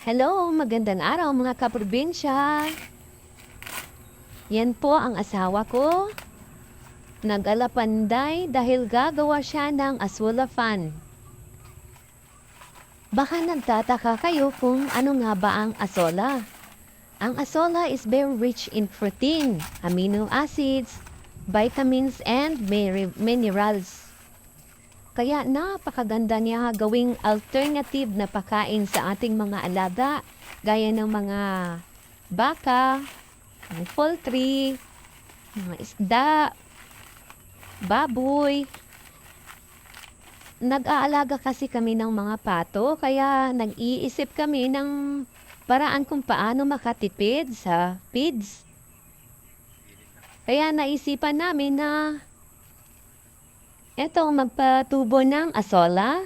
Hello, magandang araw mga kaprobinsya. Yan po ang asawa ko. Nag-alapanday dahil gagawa siya ng Aswala Fan. Baka nagtataka kayo kung ano nga ba ang asola. Ang asola is very rich in protein, amino acids, vitamins, and minerals. Kaya napakaganda niya gawing alternative na pagkain sa ating mga alaga, gaya ng mga baka, ng poultry, mga isda, baboy. Nag-aalaga kasi kami ng mga pato, kaya nag-iisip kami ng paraan kung paano makatipid sa feeds. Kaya naisipan namin na magpatubo ng asola.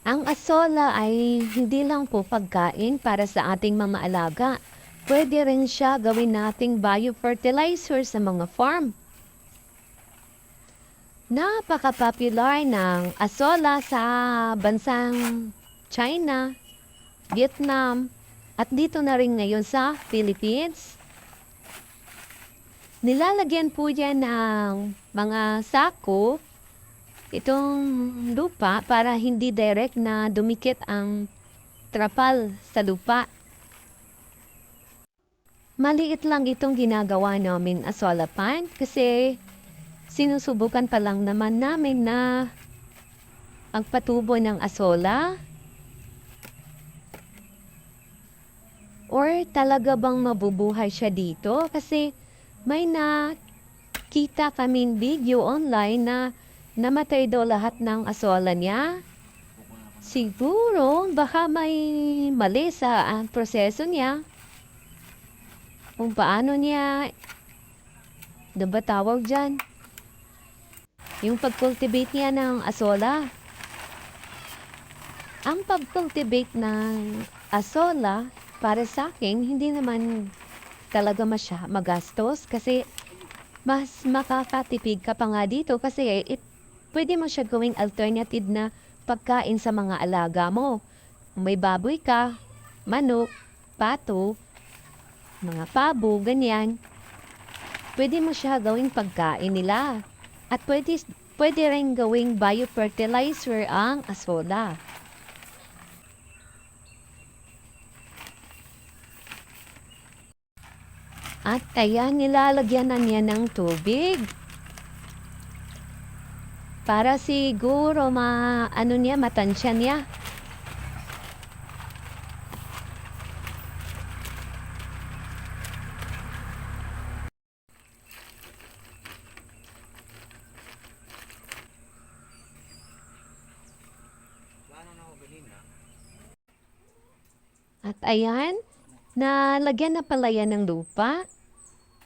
Ang asola ay hindi lang po pagkain para sa ating mga alaga. Pwede rin siya gawin nating biofertilizer sa mga farm. Napaka-popular ng asola sa bansang China, Vietnam, at dito na rin ngayon sa Philippines. Nilalagyan po yan ng mga sako, itong lupa para hindi direct na dumikit ang trapal sa lupa. Maliit lang itong ginagawa namin asola pan kasi sinusubukan pa lang naman namin na ang patubo ng asola. Or talaga bang mabubuhay siya dito? Kasi may nakita kaming video online na namatay daw lahat ng asola niya. Siguro baka may mali sa proseso niya. Kung paano niya, ba tawag dyan? Yung pag-cultivate niya ng asola. Ang pag-cultivate ng asola, para sa akin, hindi naman talaga magastos kasi mas makakatipid ka pa nga dito kasi pwede mo siya gawing alternative na pagkain sa mga alaga mo. May baboy ka, manok, pato, mga pabo, ganyan. Pwede mo siya gawing pagkain nila. At pwede rin gawing biofertilizer ang asola. At ayan, nilalagyan na niya ng tubig. Para siguro matansya niya. At ayan, nalagyan na pala yan ng lupa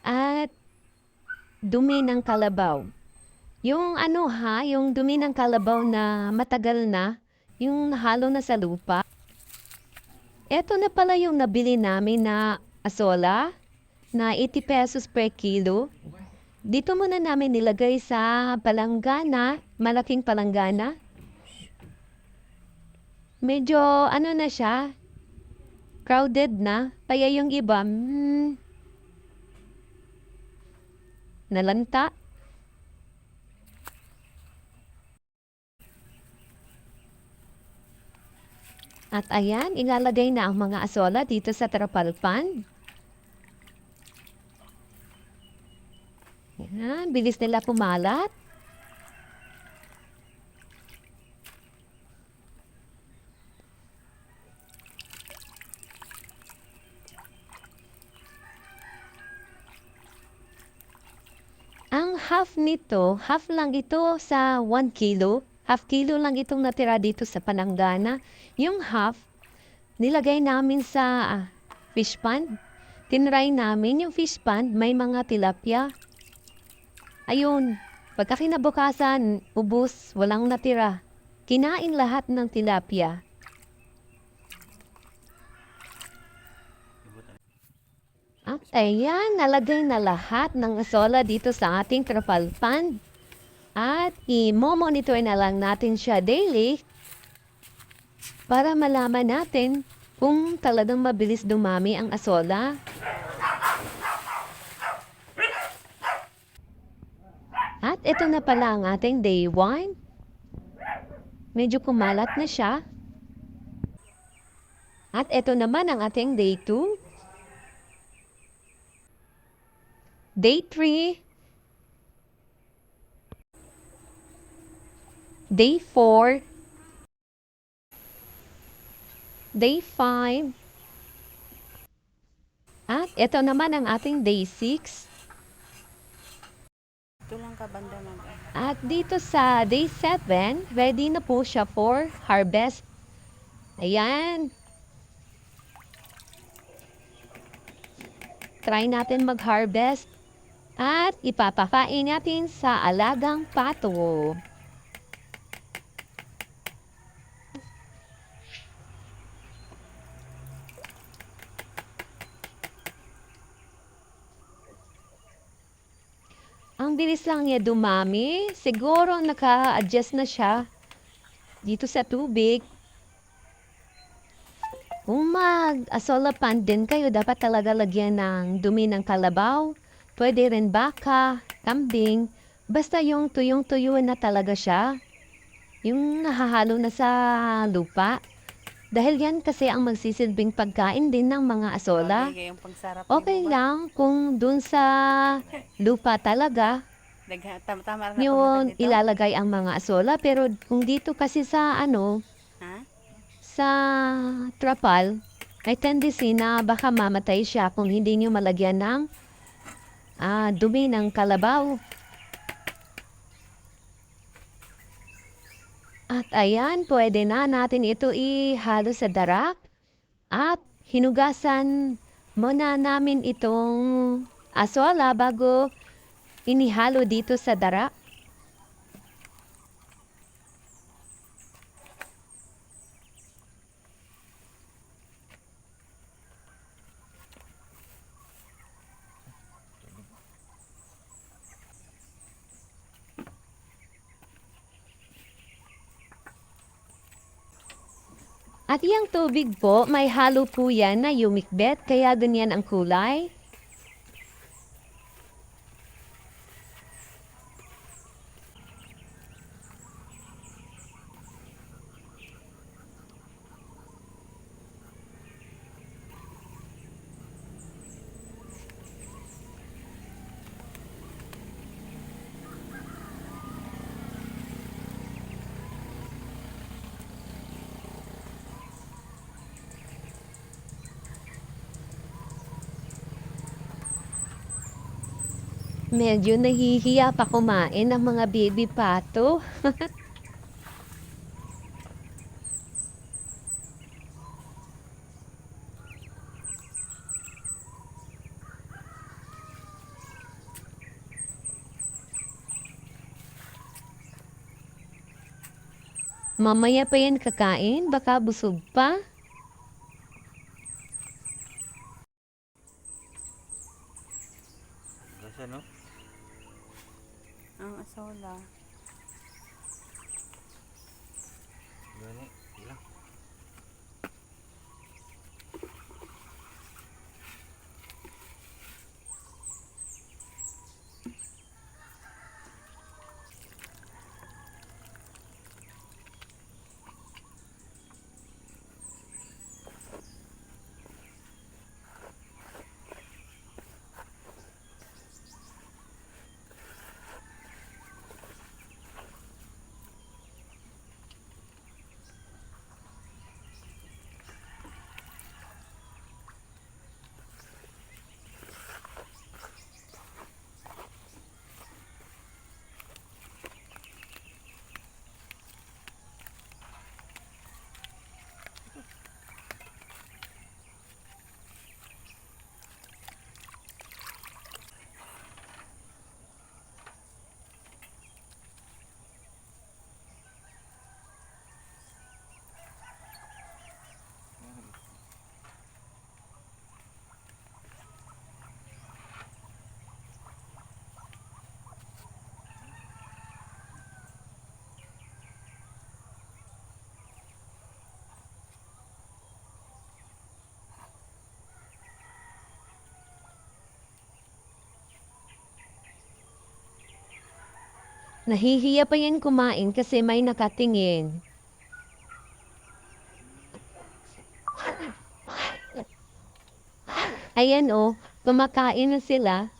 at dumi ng kalabaw. Yung yung dumi ng kalabaw na matagal na, yung nahalo na sa lupa. Eto na pala yung nabili namin na asola na 80 pesos per kilo. Dito muna namin nilagay sa palanggana, malaking palanggana. Medyo na siya, crowded na, kaya yung iba, nalanta. At ayan, ilalagay na ang mga asola dito sa trapalpan. Ayan, bilis nila pumalat. Ang half nito, half lang ito sa 1 kilo. Half kilo lang itong natira dito sa palanggana. Yung half, nilagay namin sa fish pond. Tinry namin yung fish pond, may mga tilapia. Ayun, pagka kinabukasan, ubos, walang natira. Kinain lahat ng tilapia. At ayan, nalagay na lahat ng asola dito sa ating trapalpan. At i-monitor na lang natin siya daily para malaman natin kung talagang mabilis dumami ang asola. At ito na pala ang ating day 1. Medyo kumalat na siya. At ito naman ang ating day 2. Day 3. Day 4. Day 5. At ito naman ang ating day 6. Ito lang ka banda mag. At dito sa day 7, ready na po siya for harvest. Ayan. Try natin mag-harvest at ipapakain natin sa alagang pato. Ang bilis lang niya dumami. Siguro naka-adjust na siya dito sa tubig. Kung mag-asola pan din kayo, dapat talaga lagyan ng dumi ng kalabaw. Pwede rin baka, kambing. Basta yung tuyong-tuyo na talaga siya. Yung nahahalo na sa lupa. Dahil yan kasi ang magsisilbing pagkain din ng mga asola. Okay, yung pangsarap Okay mo ba? lang kung dun sa lupa talaga Tama na yun dito. ilalagay ang mga asola. Pero kung dito kasi sa Ha? sa trapal, may tendency na baka mamatay siya kung hindi nyo malagyan ng dumi ng kalabaw. At ayan, pwede na natin ito ihalo sa darak. At hinugasan muna namin itong asola bago inihalo dito sa darak. At yung tubig po, may halo po yan na umikbet, kaya ganyan ang kulay. Medyo nahihiya pa kumain ng mga baby pato. Mamaya pa yan kakain, baka busog pa. Kasi no? Ang asola. Gani, ilang. Nahihiya pa yan kumain kasi may nakatingin. Ayan oh, kumakain na sila.